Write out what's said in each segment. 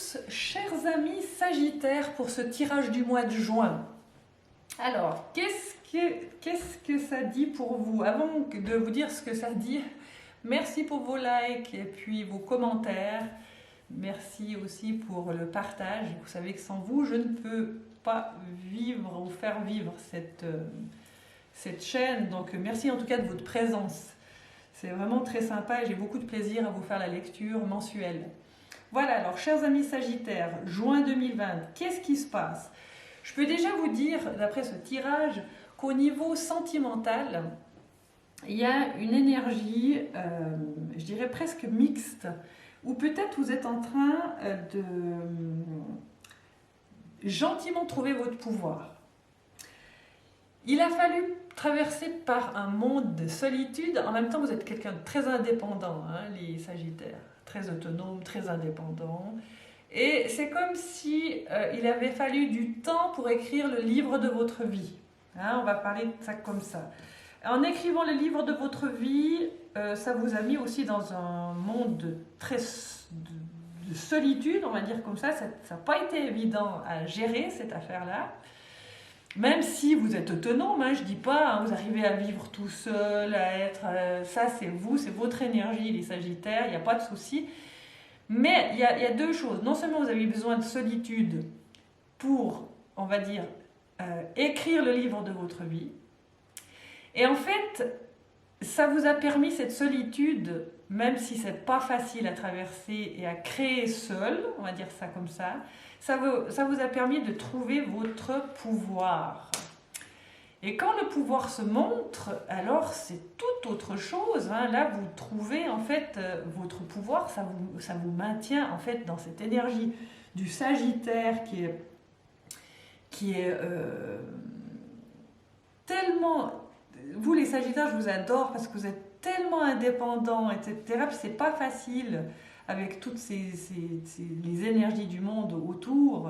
tous, chers amis Sagittaires, pour ce tirage du mois de juin. Alors, qu'est-ce que ça dit pour vous? Avant de vous dire ce que ça dit, merci pour vos likes et puis vos commentaires. Merci aussi pour le partage. Vous savez que sans vous, je ne peux pas vivre ou faire vivre cette chaîne. Donc, merci en tout cas de votre présence. C'est vraiment très sympa et j'ai beaucoup de plaisir à vous faire la lecture mensuelle. Voilà, alors chers amis Sagittaires, juin 2020, qu'est-ce qui se passe? Je peux déjà vous dire, d'après ce tirage, qu'au niveau sentimental, il y a une énergie, je dirais presque mixte, ou peut-être vous êtes en train de gentiment trouver votre pouvoir. Il a fallu traverser par un monde de solitude. En même temps, vous êtes quelqu'un de très indépendant, hein, les Sagittaires, très autonome, très indépendant. Et c'est comme si il avait fallu du temps pour écrire le livre de votre vie. Hein, on va parler de ça comme ça. En écrivant le livre de votre vie, ça vous a mis aussi dans un monde de solitude, on va dire comme ça. Ça n'a pas été évident à gérer cette affaire-là. Même si vous êtes autonome, hein, je ne dis pas, hein, vous arrivez à vivre tout seul, à être... ça, c'est vous, c'est votre énergie, les Sagittaires, il n'y a pas de souci. Mais il y a deux choses. Non seulement vous avez besoin de solitude pour, on va dire, écrire le livre de votre vie. Et en fait, ça vous a permis cette solitude, même si ce n'est pas facile à traverser et à créer seul, on va dire ça comme ça vous a permis de trouver votre pouvoir. Et quand le pouvoir se montre, alors c'est toute autre chose. Hein. Là, vous trouvez en fait votre pouvoir, ça vous maintient en fait dans cette énergie du Sagittaire qui est tellement... Vous les Sagittaires, je vous adore parce que vous êtes tellement indépendants, etc. Puis c'est pas facile avec toutes les énergies du monde autour,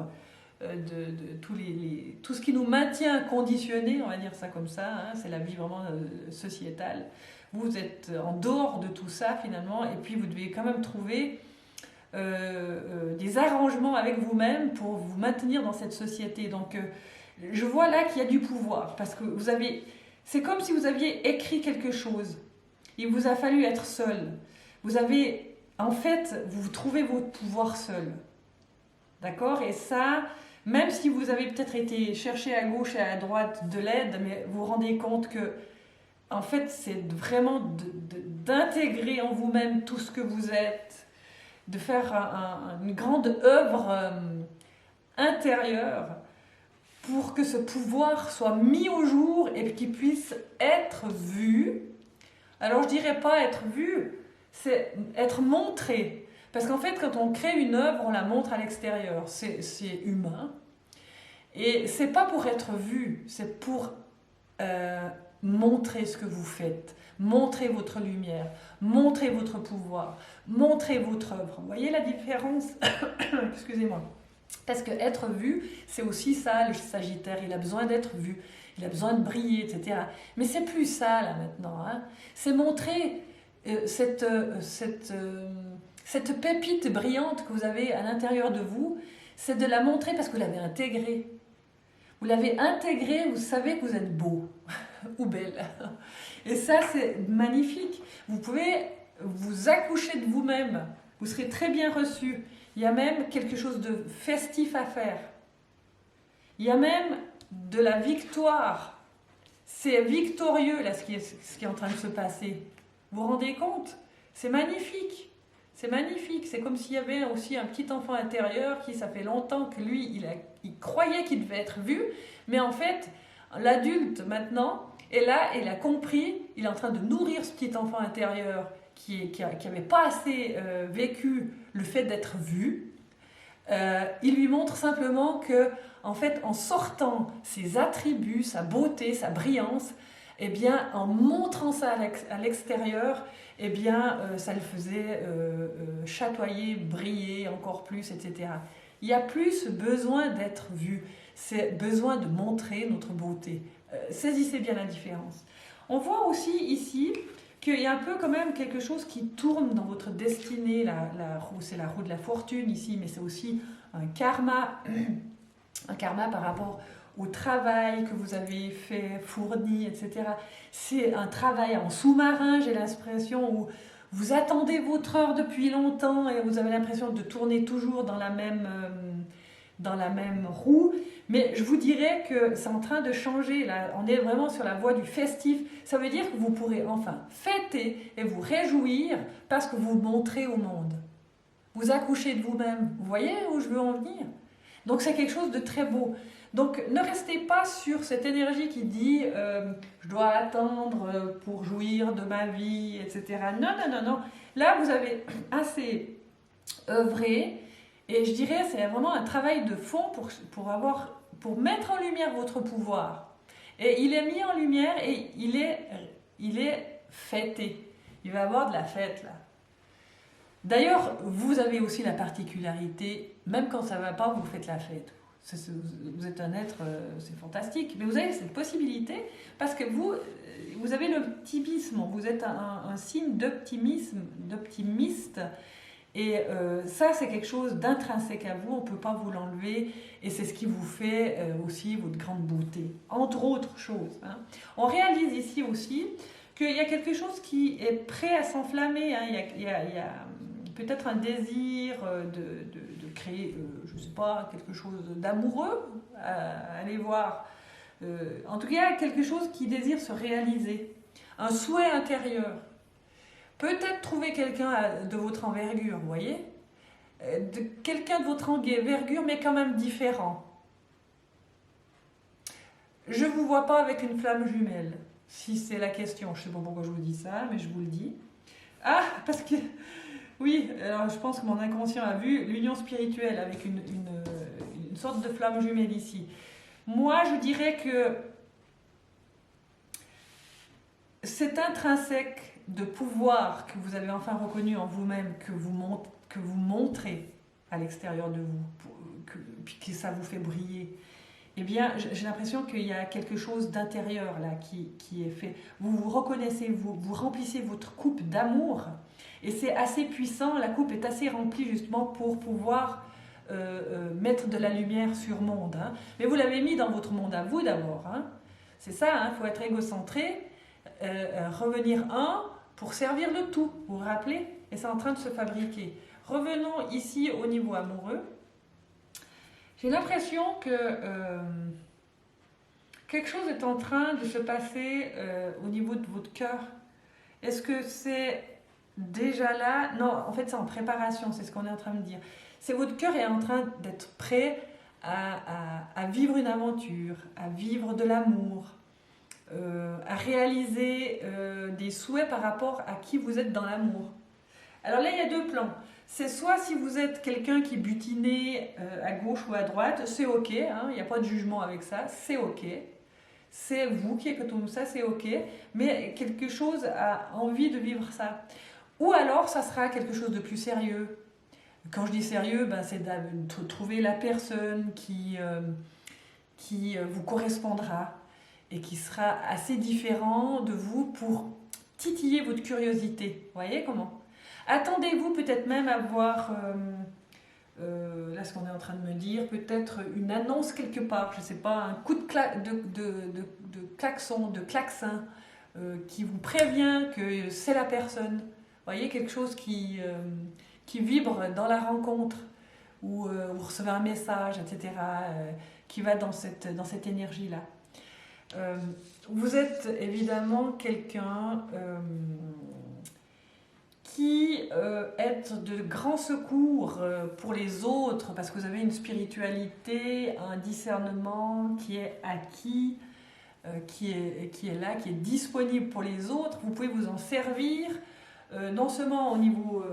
tout ce qui nous maintient conditionnés, on va dire ça comme ça, hein, c'est la vie vraiment sociétale. Vous êtes en dehors de tout ça finalement, et puis vous devez quand même trouver des arrangements avec vous-même pour vous maintenir dans cette société. Donc je vois là qu'il y a du pouvoir, parce que c'est comme si vous aviez écrit quelque chose, il vous a fallu être seul. En fait, vous trouvez votre pouvoir seul. D'accord? Et ça, même si vous avez peut-être été chercher à gauche et à droite de l'aide, mais vous vous rendez compte que, en fait, c'est vraiment d'intégrer en vous-même tout ce que vous êtes, de faire une grande œuvre intérieure pour que ce pouvoir soit mis au jour et qu'il puisse être vu. Alors, je dirais pas être vu, c'est être montré. Parce qu'en fait, quand on crée une œuvre, on la montre à l'extérieur. C'est humain. Et c'est pas pour être vu, c'est pour montrer ce que vous faites, montrer votre lumière, montrer votre pouvoir, montrer votre œuvre. Vous voyez la différence? Excusez-moi. Parce que être vu, c'est aussi ça, le Sagittaire. Il a besoin d'être vu, il a besoin de briller, etc. Mais c'est plus ça, là, maintenant. Hein. C'est montrer cette pépite brillante que vous avez à l'intérieur de vous, c'est de la montrer parce que vous l'avez intégrée. Vous l'avez intégrée, vous savez que vous êtes beau ou belle. Et ça, c'est magnifique. Vous pouvez vous accoucher de vous-même. Vous serez très bien reçu. Il y a même quelque chose de festif à faire. Il y a même de la victoire. C'est victorieux, là, ce qui est en train de se passer. Vous vous rendez compte? C'est magnifique. C'est magnifique. C'est comme s'il y avait aussi un petit enfant intérieur qui, ça fait longtemps que lui, il croyait qu'il devait être vu. Mais en fait, l'adulte maintenant est là, il a compris, il est en train de nourrir ce petit enfant intérieur qui n'avait pas assez vécu le fait d'être vu. Il lui montre simplement que, en fait, en sortant ses attributs, sa beauté, sa brillance, eh bien, en montrant ça à l'extérieur, eh bien, ça le faisait chatoyer, briller encore plus, etc. Il n'y a plus besoin d'être vu, c'est besoin de montrer notre beauté. Saisissez bien la différence. On voit aussi ici qu'il y a un peu quand même quelque chose qui tourne dans votre destinée. La roue, c'est la roue de la fortune ici, mais c'est aussi un karma par rapport au travail que vous avez fait, fourni, etc. C'est un travail en sous-marin, j'ai l'impression, où vous attendez votre heure depuis longtemps et vous avez l'impression de tourner toujours dans la même roue. Mais je vous dirais que c'est en train de changer. Là, on est vraiment sur la voie du festif. Ça veut dire que vous pourrez enfin fêter et vous réjouir parce que vous montrez au monde. Vous accouchez de vous-même. Vous voyez où je veux en venir? Donc c'est quelque chose de très beau. Donc ne restez pas sur cette énergie qui dit je dois attendre pour jouir de ma vie, etc. Non, non, non, non. Là, vous avez assez œuvré et je dirais c'est vraiment un travail de fond pour mettre en lumière votre pouvoir. Et il est mis en lumière et il est fêté. Il va y avoir de la fête là. D'ailleurs, vous avez aussi la particularité, même quand ça ne va pas, vous faites la fête. Vous êtes un être, c'est fantastique, mais vous avez cette possibilité parce que vous avez l'optimisme, vous êtes un signe d'optimisme, d'optimiste, et ça c'est quelque chose d'intrinsèque à vous, on ne peut pas vous l'enlever, et c'est ce qui vous fait aussi votre grande beauté, entre autres choses. Hein. On réalise ici aussi qu'il y a quelque chose qui est prêt à s'enflammer, hein. Il y a peut-être un désir de créer, je ne sais pas, quelque chose d'amoureux, allez voir. En tout cas, quelque chose qui désire se réaliser, un souhait intérieur. Peut-être trouver quelqu'un de votre envergure, vous voyez, quelqu'un de votre envergure, mais quand même différent. Je ne vous vois pas avec une flamme jumelle, si c'est la question. Je ne sais pas pourquoi je vous dis ça, mais je vous le dis. Ah, parce que... Oui, alors je pense que mon inconscient a vu l'union spirituelle avec une sorte de flamme jumelle ici. Moi, je dirais que cet intrinsèque de pouvoir que vous avez enfin reconnu en vous-même, que vous montrez à l'extérieur de vous, puis que ça vous fait briller, eh bien, j'ai l'impression qu'il y a quelque chose d'intérieur là qui est fait. Vous vous reconnaissez, vous remplissez votre coupe d'amour. Et c'est assez puissant, la coupe est assez remplie justement pour pouvoir mettre de la lumière sur monde. Hein. Mais vous l'avez mis dans votre monde à vous d'abord. Hein. C'est ça, il faut être égocentré, revenir un pour servir le tout, vous vous rappelez? Et c'est en train de se fabriquer. Revenons ici au niveau amoureux. J'ai l'impression que quelque chose est en train de se passer au niveau de votre cœur. Est-ce que c'est... déjà là, non, en fait c'est en préparation, c'est ce qu'on est en train de dire. C'est votre cœur est en train d'être prêt à vivre une aventure, à vivre de l'amour, à réaliser des souhaits par rapport à qui vous êtes dans l'amour. Alors là, il y a deux plans. C'est soit si vous êtes quelqu'un qui butinez à gauche ou à droite, c'est ok, hein, il n'y a pas de jugement avec ça, c'est ok. C'est vous qui êtes comme ça, c'est ok, mais quelque chose a envie de vivre ça. Ou alors, ça sera quelque chose de plus sérieux. Quand je dis sérieux, ben, c'est de trouver la personne qui vous correspondra et qui sera assez différent de vous pour titiller votre curiosité. Vous voyez comment? Attendez-vous peut-être même à voir, là ce qu'on est en train de me dire, peut-être une annonce quelque part, je ne sais pas, un coup de klaxon, de klaxon qui vous prévient que c'est la personne. Vous voyez, quelque chose qui vibre dans la rencontre, ou vous recevez un message, etc., qui va dans cette énergie-là. Vous êtes évidemment quelqu'un qui êtes de grand secours pour les autres, parce que vous avez une spiritualité, un discernement qui est acquis, qui est là, qui est disponible pour les autres. Vous pouvez vous en servir, non seulement au niveau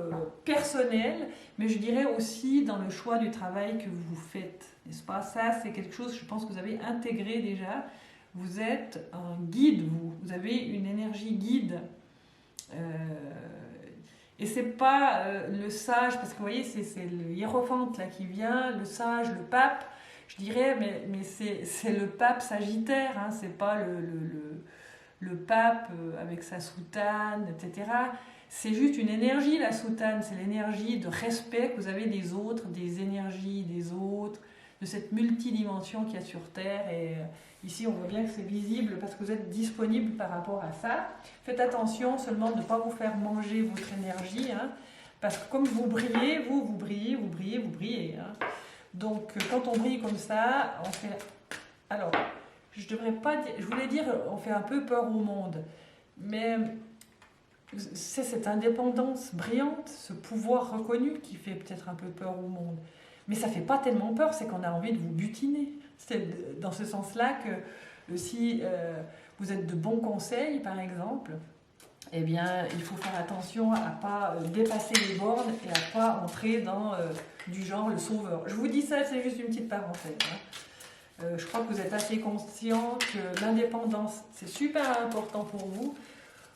personnel, mais je dirais aussi dans le choix du travail que vous faites, n'est-ce pas? Ça, c'est quelque chose, je pense, que vous avez intégré déjà. Vous êtes un guide, vous avez une énergie guide. Et c'est pas le sage, parce que vous voyez, c'est le hiérophante là qui vient, le sage, le pape, je dirais, mais c'est le pape sagittaire, hein, c'est pas le pape avec sa soutane, etc. C'est juste une énergie, la soutane, c'est l'énergie de respect que vous avez des autres, des énergies des autres, de cette multidimension qu'il y a sur Terre. Et ici, on voit bien que c'est visible parce que vous êtes disponible par rapport à ça. Faites attention seulement de ne pas vous faire manger votre énergie, hein, parce que comme vous brillez, vous brillez, vous brillez, vous brillez. Hein. Donc, quand on brille comme ça, on fait... Alors, je devrais pas dire... Je voulais dire, on fait un peu peur au monde. Mais c'est cette indépendance brillante, ce pouvoir reconnu qui fait peut-être un peu peur au monde. Mais ça ne fait pas tellement peur, c'est qu'on a envie de vous butiner. C'est dans ce sens-là que si vous êtes de bons conseils, par exemple, eh bien, il faut faire attention à ne pas dépasser les bornes et à ne pas entrer dans du genre le sauveur. Je vous dis ça, c'est juste une petite parenthèse. Hein. Je crois que vous êtes assez conscient que l'indépendance, c'est super important pour vous,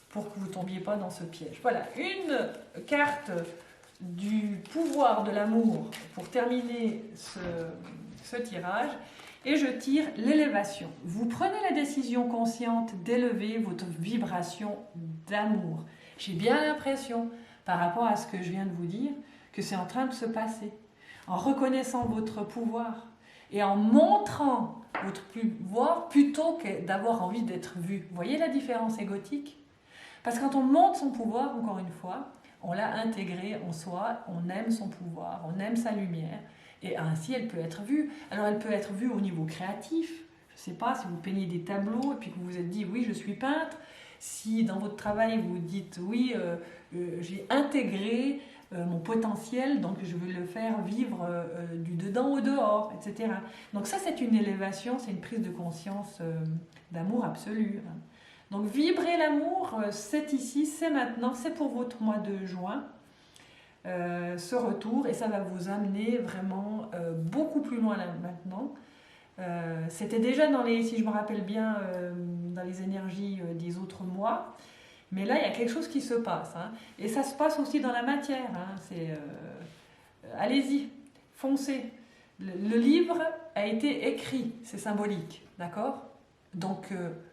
pour que vous ne tombiez pas dans ce piège. Voilà, une carte du pouvoir de l'amour pour terminer ce tirage. Et je tire l'élévation. Vous prenez la décision consciente d'élever votre vibration d'amour. J'ai bien l'impression, par rapport à ce que je viens de vous dire, que c'est en train de se passer. En reconnaissant votre pouvoir et en montrant votre pouvoir plutôt que d'avoir envie d'être vu. Vous voyez la différence égotique ? Parce que quand on montre son pouvoir, encore une fois, on l'a intégré en soi, on aime son pouvoir, on aime sa lumière. Et ainsi, elle peut être vue. Alors, elle peut être vue au niveau créatif. Je ne sais pas, si vous peignez des tableaux et puis que vous vous êtes dit « oui, je suis peintre », si dans votre travail, vous dites « oui, j'ai intégré mon potentiel, donc je veux le faire vivre du dedans au dehors, etc. » Donc ça, c'est une élévation, c'est une prise de conscience d'amour absolu. Donc, vibrer l'amour, c'est ici, c'est maintenant, c'est pour votre mois de juin. Ce retour et ça va vous amener vraiment beaucoup plus loin là, maintenant. C'était déjà dans les, si je me rappelle bien, dans les énergies des autres mois, mais là il y a quelque chose qui se passe, hein. Et ça se passe aussi dans la matière, hein. Allez-y, foncez. Le livre a été écrit, c'est symbolique, d'accord? Donc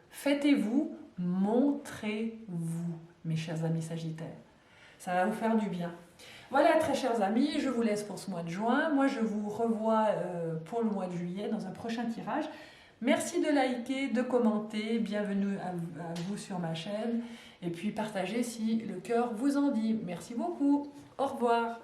fêtez-vous, montrez-vous, mes chers amis Sagittaires. Ça va vous faire du bien. Voilà, très chers amis, je vous laisse pour ce mois de juin. Moi, je vous revois pour le mois de juillet dans un prochain tirage. Merci de liker, de commenter. Bienvenue à vous sur ma chaîne. Et puis, partagez si le cœur vous en dit. Merci beaucoup. Au revoir.